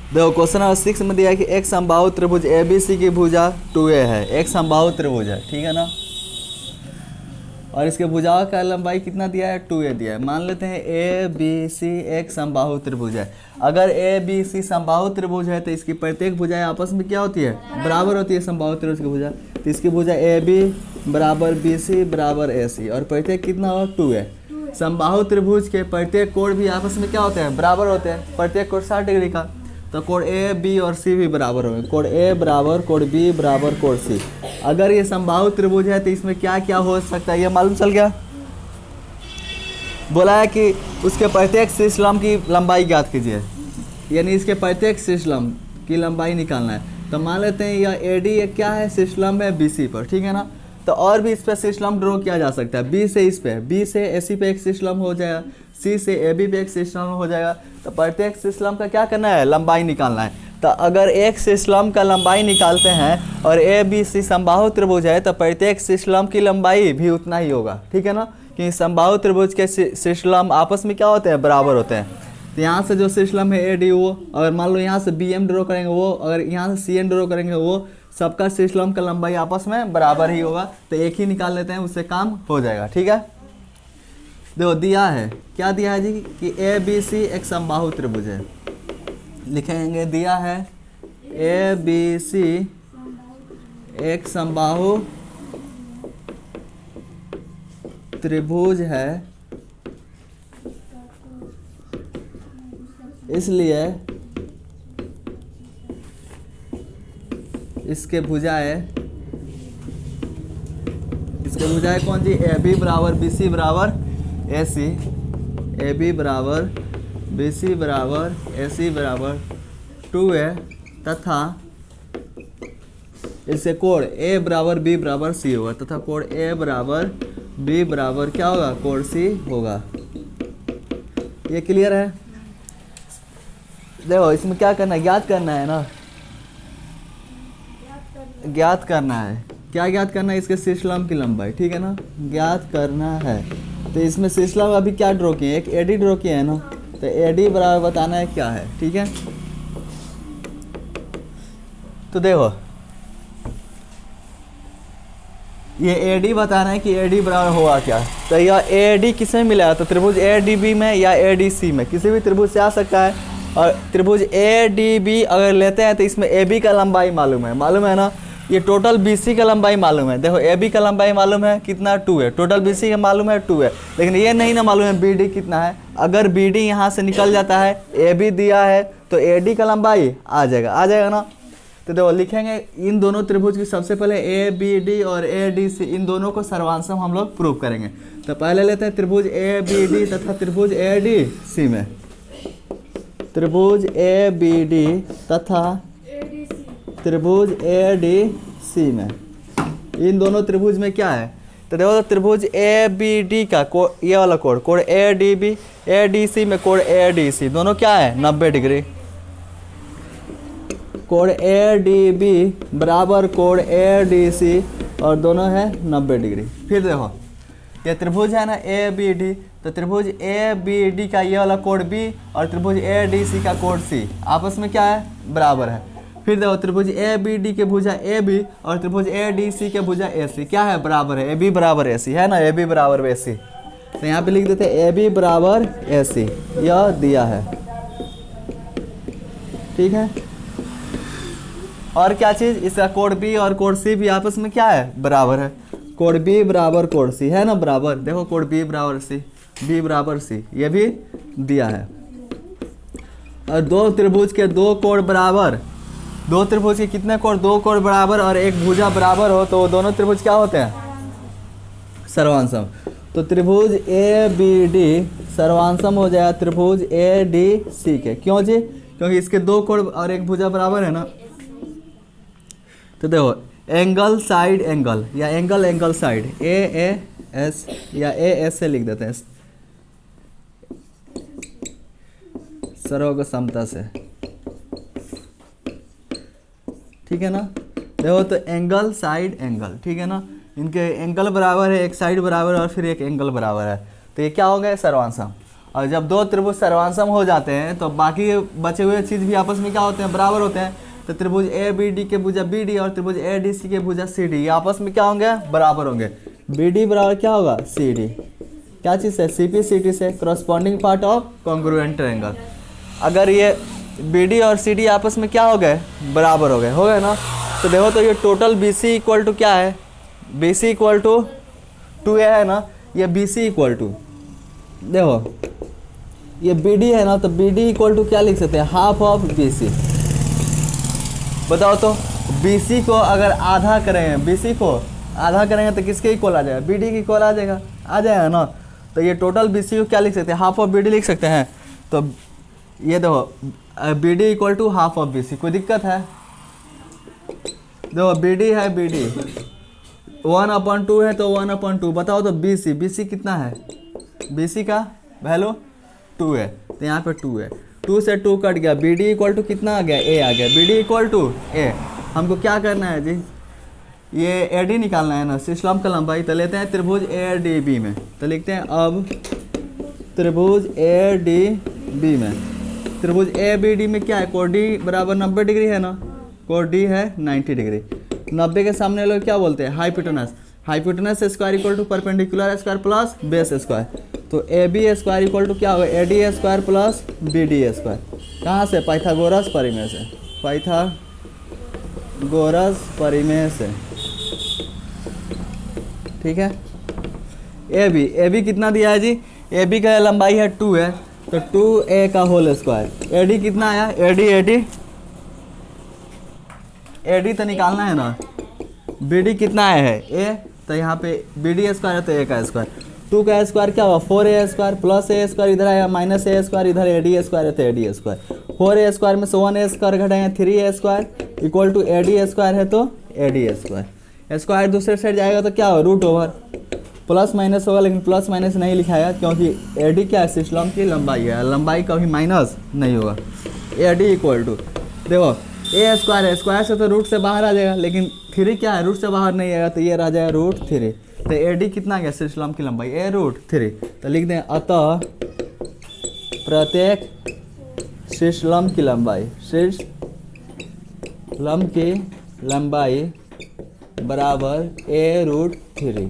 देखो question number 6 में दिया है कि एक समबाहु त्रिभुज ABC की भुजा 2a है। एक समबाहु त्रिभुज है, ठीक है ना, और इसके भुजाओं का लंबाई कितना दिया है, 2a दिया है। मान लेते हैं ABC एक समबाहु त्रिभुज है। अगर ABC समबाहु त्रिभुज है तो इसकी प्रत्येक भुजाएं आपस में क्या होती है, बराबर होती है समबाहु त्रिभुज की भुजा। तो इसकी भुजा AB बराबर BC बराबर AC और प्रत्येक कितना हो, 2a। समबाहु त्रिभुज के प्रत्येक कोण भी आपस में क्या होते हैं, बराबर होते हैं। प्रत्येक कोण 60 डिग्री का, तो कोण A, B और C भी बराबर होंगे। कोण A बराबर कोण B बराबर कोण C। अगर ये समबाहु त्रिभुज है तो इसमें क्या क्या हो सकता है, ये मालूम चल गया। बोला है कि उसके प्रत्येक शीर्षलंब की लंबाई ज्ञात कीजिए, यानी इसके प्रत्येक शीर्षलंब की लंबाई निकालना है। तो मान लेते हैं यह AD एक क्या है, शीर्षलंब है BC पर, ठीक है ना। तो और भी इस पर शीर्षलंब ड्रॉ किया जा सकता है। B से इस पे, B से AC पे एक शीर्षलंब हो जाएगा, C से AB पे एक शीर्षलंब हो जाएगा। तो प्रत्येक शीर्षलंब का क्या करना है, लंबाई निकालना है। तो अगर एक शीर्षलंब का लंबाई निकालते हैं और ABC समबाहु त्रिभुज है तो प्रत्येक शीर्षलंब की लंबाई भी उतना ही होगा, ठीक है ना, कि समबाहु त्रिभुज के शीर्षलंब आपस में क्या होते हैं, बराबर होते हैं। तो यहाँ से जो शीर्षलंब है AD वो, अगर मान लो यहाँ से BM ड्रॉ करेंगे वो, अगर यहाँ से CN ड्रॉ करेंगे वो, सबका शीर्षलंब का लंबाई आपस में बराबर ही होगा। तो एक ही निकाल लेते हैं, उससे काम हो जाएगा, ठीक है। देखो दिया है, क्या दिया है जी, कि ABC एक समबाहु त्रिभुज है। लिखेंगे दिया है ABC एक समबाहु त्रिभुज है, इसलिए इसके भुजाएं कौन जी, AB बराबर BC बराबर AC, AB बराबर BC बराबर AC बराबर 2a तथा इससे कोण A बराबर B बराबर C होगा, तथा कोण A बराबर B बराबर क्या होगा, कोण C होगा। ये क्लियर है। देखो इसमें क्या करना है, ज्ञात करना है ना, ज्ञात करना है। क्या ज्ञात करना है, इसके शीर्षलंब की लंबाई, ठीक है ना, ज्ञात करना है। तो इसमें शीर्षलंब अभी क्या ड्रॉ किए, एक AD ड्रॉ किए है ना, तो AD बराबर बताना है क्या है, ठीक है। तो देखो ये AD बताना है कि AD बराबर होगा क्या। तो यह AD किसमें मिला है, तो त्रिभुज ADB में या ADC में, किसी भी त्रिभुज से आ सकता है। और त्रिभुज ADB अगर लेते हैं तो इसमें AB का लंबाई मालूम है ना, ये टोटल BC का लंबाई मालूम है। देखो AB का लंबाई मालूम है कितना, 2 है, टोटल BC का मालूम है 2 है, लेकिन ये नहीं ना मालूम है BD कितना है। अगर BD यहाँ से निकल जाता है, AB दिया है, तो AD का लंबाई आ जाएगा ना। तो देखो लिखेंगे इन दोनों त्रिभुज की, सबसे पहले ABD और ADC, इन दोनों को सर्वांशम हम लोग प्रूव करेंगे। तो पहले लेते हैं त्रिभुज ABD तथा त्रिभुज ADC में, त्रिभुज ABD तथा त्रिभुज ADC में, इन दोनों त्रिभुज में क्या है, तो देखो त्रिभुज ABD का ये वाला कोण, कोण ADB, ADC में कोण ADC, दोनों क्या है, 90 डिग्री। कोण ADB बराबर कोण ADC और दोनों है 90 डिग्री। फिर देखो ये त्रिभुज है ना ABD, तो त्रिभुज ABD का ये वाला कोण B और त्रिभुज ADC का कोण C आपस में क्या है, बराबर है। फिर देखो त्रिभुज ABD के भुजा AB और त्रिभुज ADC के भुजा AC क्या है, बराबर है, AB बराबर AC है ना, AB बराबर AC। तो यहाँ पे लिख देते हैं AB बराबर AC, यह दिया है, ठीक है। और क्या चीज़, इसका कोण B और कोण C भी आपस में क्या है, बराबर है। कोण B बराबर कोण C है ना, बराबर। देखो कोण B बराबर C, B बराबर C, ये भी दिया है। और दो त्रिभुज के दो कोण बराबर, दो त्रिभुज के कितने कोण, दो कोण बराबर और एक भुजा बराबर हो तो दोनों त्रिभुज क्या होते हैं, सर्वांशम। तो त्रिभुज ABD सर्वांशम हो जाएगा त्रिभुज ADC के। क्यों जी, क्योंकि इसके दो कोण और एक भुजा बराबर है ना। तो देखो एंगल साइड एंगल या एंगल साइड, AAS या AS से लिख देते हैं, सर्वग समता से, ठीक है ना। देखो तो एंगल साइड एंगल, ठीक है ना, इनके एंगल बराबर है, एक साइड बराबर है और फिर एक एंगल बराबर है, तो ये क्या हो गया, सर्वांशम। और जब दो त्रिभुज सर्वांसम हो जाते हैं तो बाकी बचे हुए चीज़ भी आपस में क्या होते हैं, बराबर होते हैं। तो त्रिभुज ए बी डी के भुजा बी डी और त्रिभुज ए डी सी के भुजा सी डी, ये आपस में क्या होंगे, बराबर होंगे। बी डी बराबर क्या होगा, सी डी। क्या चीज़ से, सी पी सी टी से, corresponding part of congruent triangle. अगर ये बी डी और सी डी आपस में क्या हो गए, बराबर हो गए ना। तो देखो तो ये total B C equal to क्या है, B C equal to 2a है ना, ये बी सी इक्वल टू, देखो ये बी डी है ना, तो बी डी इक्वल टू क्या लिख सकते हैं, हाफ ऑफ बी सी। बताओ तो बी सी को अगर आधा करें, बी सी को आधा करेंगे तो किसके इक्वल आ जाएगा, बी डी के इक्वल आ जाएगा ना। तो ये टोटल बी सी को क्या लिख सकते हैं, हाफ ऑफ बी डी लिख सकते हैं। तो ये देखो B D equal to half of B C, कोई दिक्कत है, देखो बी डी है, बी डी 1/2 है तो 1/2। बताओ तो बी सी कितना है, बी सी का वैल्यू 2 है, तो यहाँ पे 2 है, 2 से 2 कट गया, बी डी इक्वल टू कितना आ गया, ए आ गया, बी डी इक्वल टू ए। हमको क्या करना है जी, ये ए डी निकालना है ना, सिस्लम का लंबाई। तो लेते हैं त्रिभुज ए डी बी में, तो लिखते हैं अब त्रिभुज ए डी बी में, त्रिभुज ए बी डी में क्या है, कोण डी बराबर 90 डिग्री है ना, कोण डी है 90 डिग्री। 90 के सामने लोग क्या बोलते हैं, hypotenuse. Hypotenuse square equal to perpendicular square plus base square. तो A B square equal to क्या होगा, A D square plus B D square. कहाँ से, पाइथागोरस परिमेय से, पाइथागोरस परिमेय से, ठीक है। ए बी कितना दिया है जी, ए बी का लंबाई है 2 है, तो 2a का होल स्क्वायर। ए डी कितना आया, ए डी तो निकालना है ना, बी डी कितना आया है, ए, तो यहाँ पे बी डी स्क्वायर है तो ए का स्क्वायर। 2 का स्क्वायर क्या हुआ, 4a स्क्वायर प्लस ए स्क्वायर, इधर आया माइनस ए स्क्वायर, इधर ए डी स्क्वायर है तो A D square. 4a square में से 1a स्क्वायर घटाएंगे 3a square equal to A D square है तो ए डी स्क्वायर। स्क्वायर दूसरे साइड जाएगा तो क्या होगा, रूट ओवर, प्लस माइनस होगा, लेकिन प्लस माइनस नहीं लिखाएगा क्योंकि ए डी क्या है, सिस्लम की लंबाई है, लंबाई कभी माइनस नहीं होगा। ए डी इक्वल टू, देखो ए स्क्वायर है, स्क्वायर से तो रूट से बाहर आ जाएगा, लेकिन 3 क्या है, रूट से बाहर नहीं आएगा, तो ये रह जाएगा √3। तो ए डी कितना गया, सिस्लम की लंबाई ए √3। तो लिख दें अतः प्रत्येक सिस्लम की लंबाई, सिस्लम की लंबाई बराबर a √3।